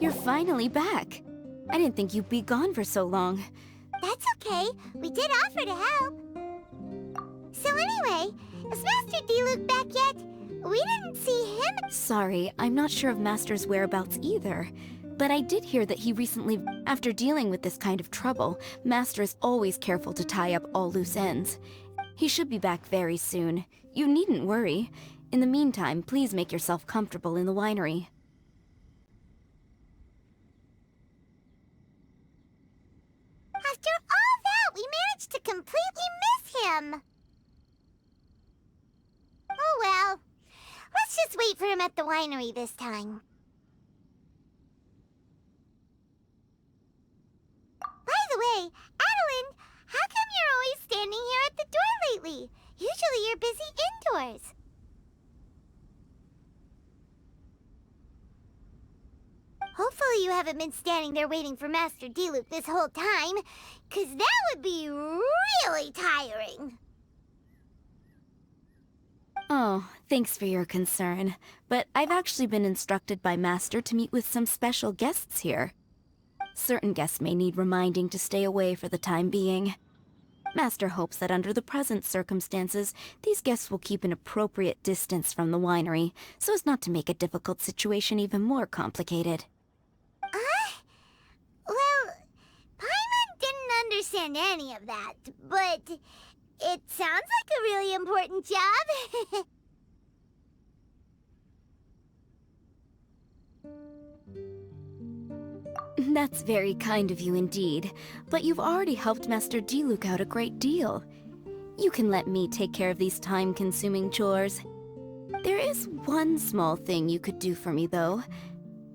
You're finally back. I didn't think you'd be gone for so long. That's okay. We did offer to help. So anyway, is Master D-Luke back yet? We didn't see him. Sorry, I'm not sure of Master's whereabouts either. But I did hear that he recently... After dealing with this kind of trouble, Master is always careful to tie up all loose ends. He should be back very soon. You needn't worry. In the meantime, please make yourself comfortable in the winery. After all that, we managed to completely miss him. Oh well. Let's just wait for him at the winery this time. By the way, Adeline, how come you're always standing here at the door lately? Usually you're busy indoors. Hopefully you haven't been standing there waiting for Master D-Luke this whole time, 'cause that would be really tiring. Oh, thanks for your concern. But I've actually been instructed by Master to meet with some special guests here. Certain guests may need reminding to stay away for the time being. Master hopes that under the present circumstances, these guests will keep an appropriate distance from the winery, so as not to make a difficult situation even more complicated. Well, Paimon didn't understand any of that, but it sounds like a really important job. That's very kind of you indeed, but you've already helped Master D-Luke out a great deal. You can let me take care of these time-consuming chores. There is one small thing you could do for me, though.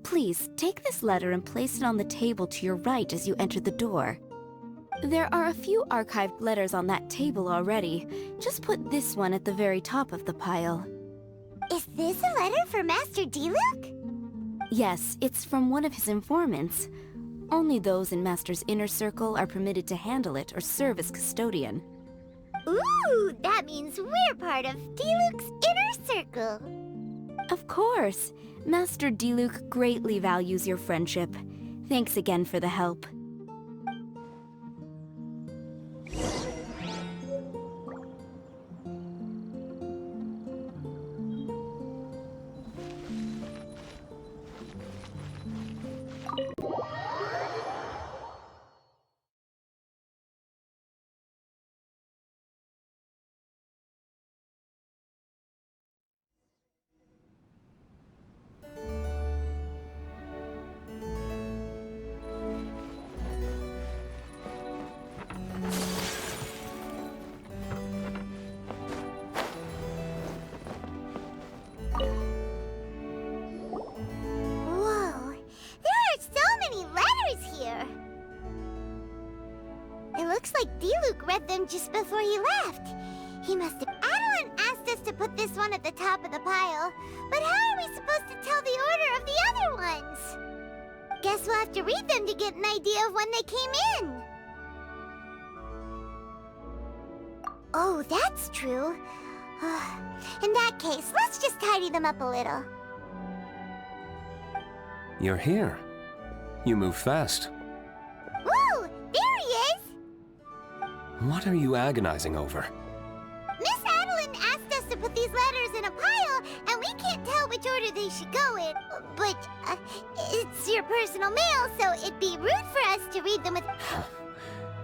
Please, take this letter and place it on the table to your right as you enter the door. There are a few archived letters on that table already. Just put this one at the very top of the pile. Is this a letter for Master D-Luke? Yes, it's from one of his informants. Only those in Master's inner circle are permitted to handle it or serve as custodian. Ooh, that means we're part of D-Luke's inner circle. Of course. Master D-Luke greatly values your friendship. Thanks again for the help. Whoa, there are so many letters here. It looks like D-Luke read them just before he left. He must have... Adeline asked us to put this one at the top of the pile, but how are we supposed to tell the order of the other ones? Guess we'll have to read them to get an idea of when they came in. Oh, that's true. In that case, let's just tidy them up a little. You're here. You move fast. Woo! There he is! What are you agonizing over? Miss Adeline asked us to put these letters in a pile, and we can't tell which order they should go in. But it's your personal mail, so it'd be rude for read them with...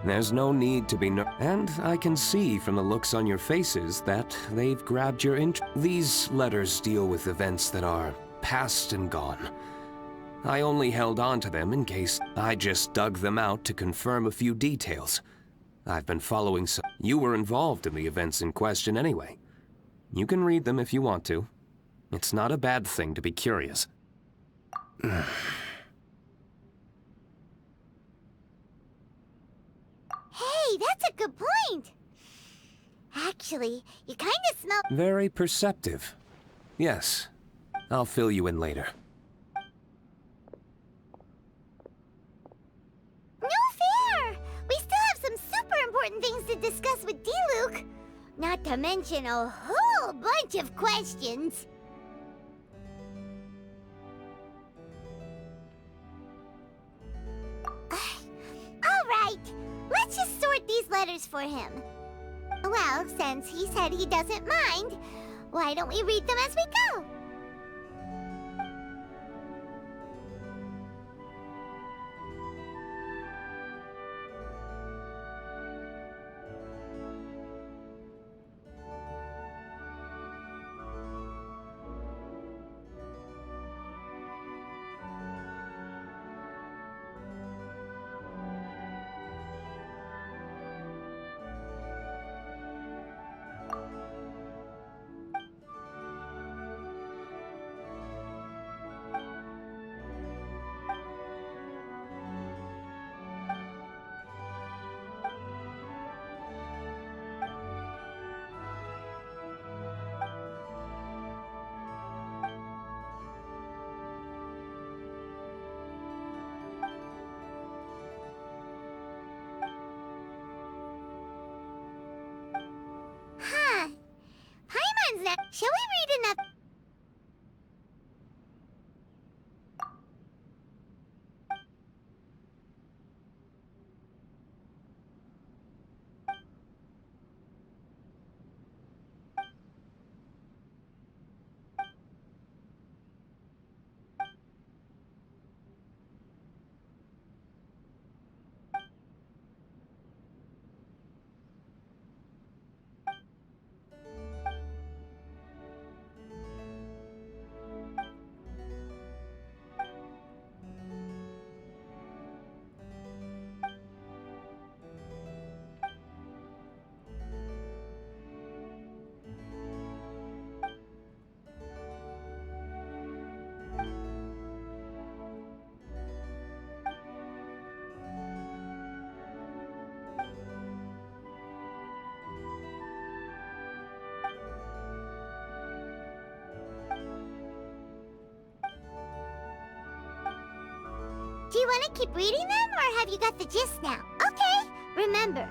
There's no need to be and I can see from the looks on your faces that they've grabbed your interest. These letters deal with events that are past and gone. I only held on to them in case. I just dug them out to confirm a few details. I've been following some. You were involved in the events in question anyway. You can read them if you want to. It's not a bad thing to be curious. Hey, that's a good point. Actually, you kind of smell... Very perceptive. Yes. I'll fill you in later. No fair! We still have some super important things to discuss with D-Luke. Not to mention a whole bunch of questions. Alright, let's just sort these letters for him. Well, since he said he doesn't mind, why don't we read them as we go? Paimon's next. Shall we read another? Do you want to keep reading them, or have you got the gist now? Okay, remember.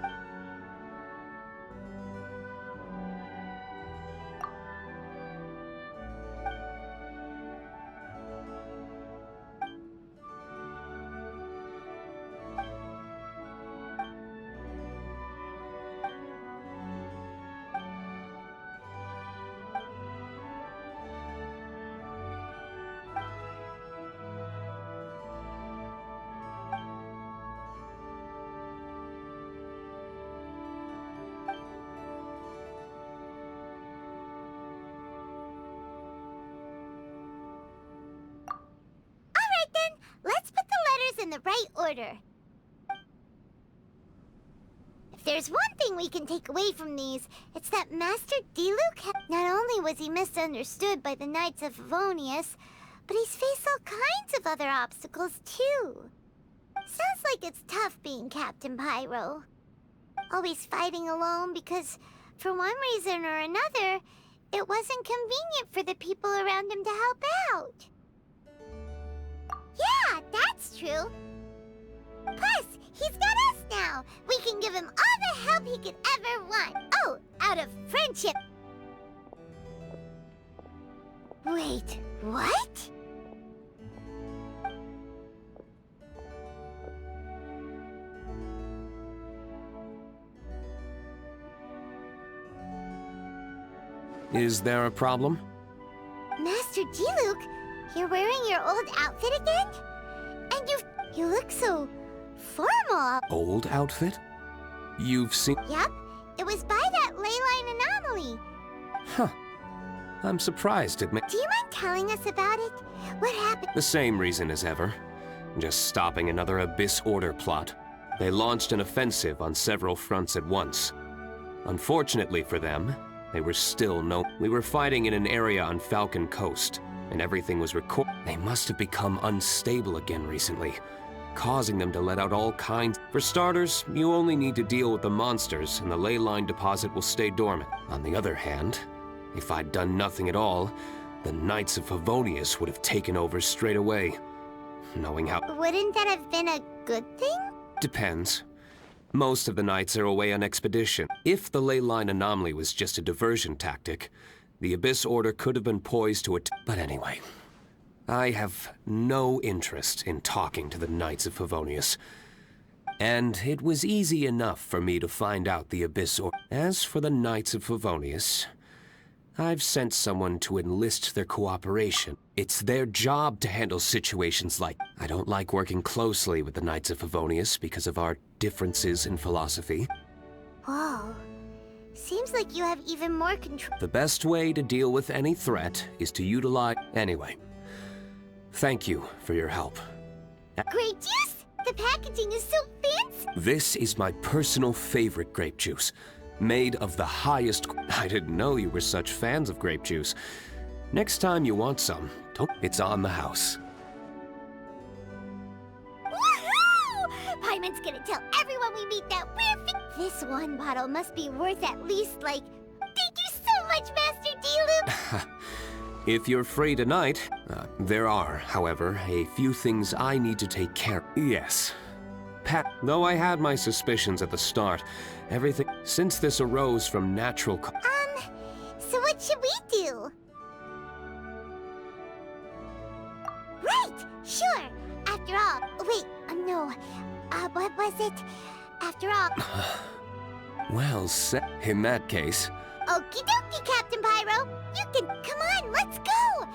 Let's put the letters in the right order. If there's one thing we can take away from these, it's that Master D-Luke, not only was he misunderstood by the Knights of Favonius, but he's faced all kinds of other obstacles too. Sounds like it's tough being Captain Pyro. Always fighting alone because, for one reason or another, it wasn't convenient for the people around him to help out. Yeah, that's true. Plus, he's got us now. We can give him all the help he could ever want. Oh, out of friendship. Wait, what? Is there a problem? Master D-Luke, you're wearing your old outfit again? And you look so formal normal. Old outfit? You've seen... Yep, it was by that ley line anomaly. Huh. I'm surprised it Do you mind telling us about it? What happened? The same reason as ever. Just stopping another Abyss Order plot. They launched an offensive on several fronts at once. Unfortunately for them, they were still We were fighting in an area on Falcon Coast, and everything was They must have become unstable again recently, causing them to let out all kinds. For starters, you only need to deal with the monsters, and the ley line deposit will stay dormant. On the other hand, if I'd done nothing at all, the Knights of Favonius would have taken over straight away. Knowing how... Wouldn't that have been a good thing? Depends. Most of the Knights are away on expedition. If the ley line anomaly was just a diversion tactic, the Abyss Order could have been poised to But anyway, I have no interest in talking to the Knights of Favonius. And it was easy enough for me to find out the Abyss Order. As for the Knights of Favonius, I've sent someone to enlist their cooperation. It's their job to handle situations like... I don't like working closely with the Knights of Favonius because of our differences in philosophy. Whoa. Seems like you have even more control. The best way to deal with any threat is to utilize... Anyway, thank you for your help. Grape juice? The packaging is so fancy. This is my personal favorite grape juice. Made of the highest... I didn't know you were such fans of grape juice. Next time you want some, it's on the house. Woohoo! Paimon's gonna tell everyone we meet that we're This one bottle must be worth at least, like... Thank you so much, Master D-Luke! If you're free tonight, there are, however, a few things I need to take care of. Yes. Though I had my suspicions at the start, everything... Since this arose from natural... So what should we do? Right! Sure! After all... Wait, no. What was it? After all... Well said. In that case... Okie dokie, Captain Pyro! You can... Come on, let's go!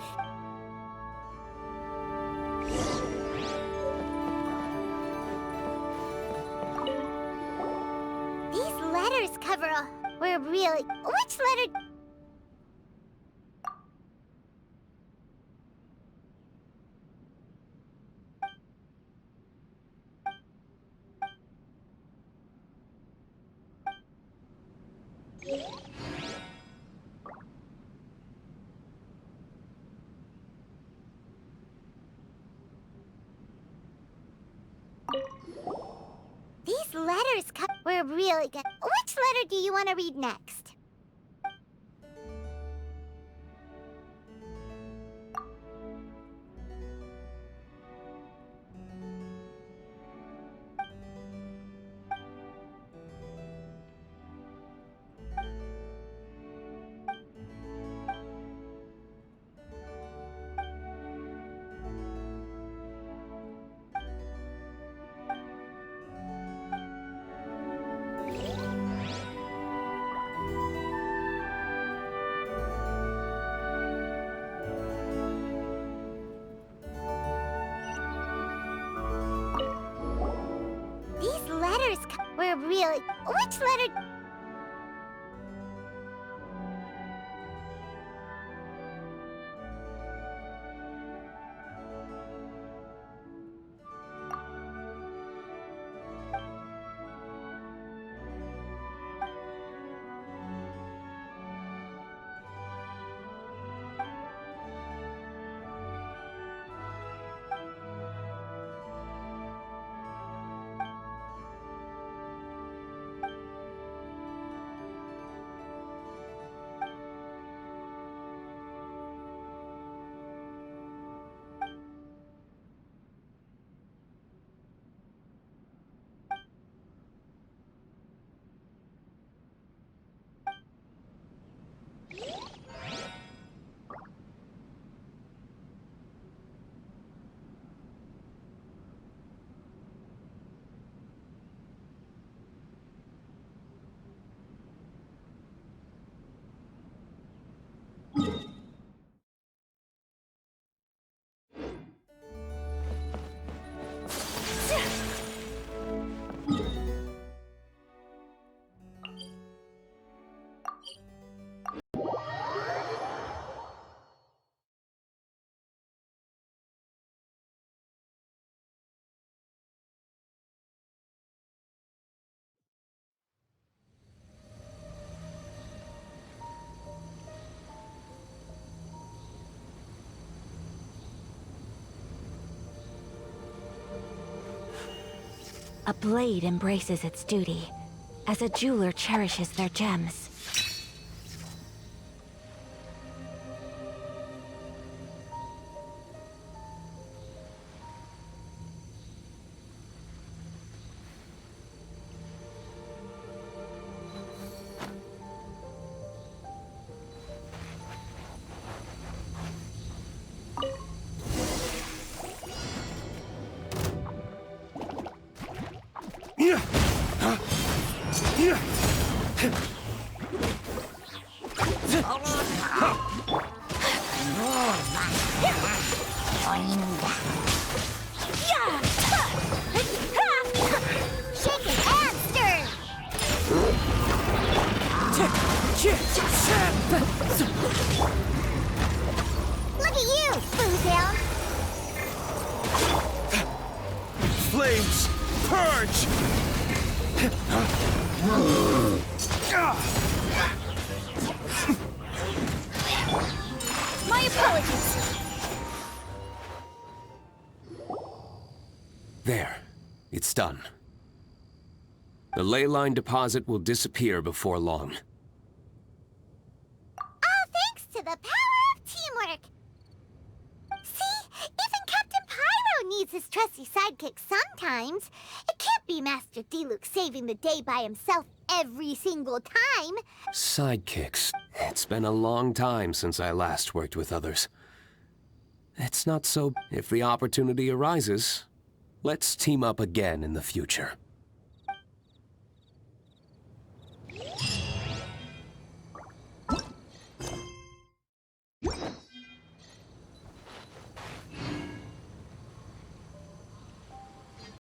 These letters cover a... We're really... Which letter... These letters We're really good. Which letter do you want to read next? We're really... Which letter... A blade embraces its duty, as a jeweler cherishes their gems. Shaken and stirred! Look at you, Foozale! Flames, purge! My apologies! There. It's done. The ley line deposit will disappear before long. All thanks to the power of teamwork! See? Even Captain Pyro needs his trusty sidekick sometimes. It can't be Master Diluc saving the day by himself every single time. Sidekicks. It's been a long time since I last worked with others. It's not so... If the opportunity arises, let's team up again in the future.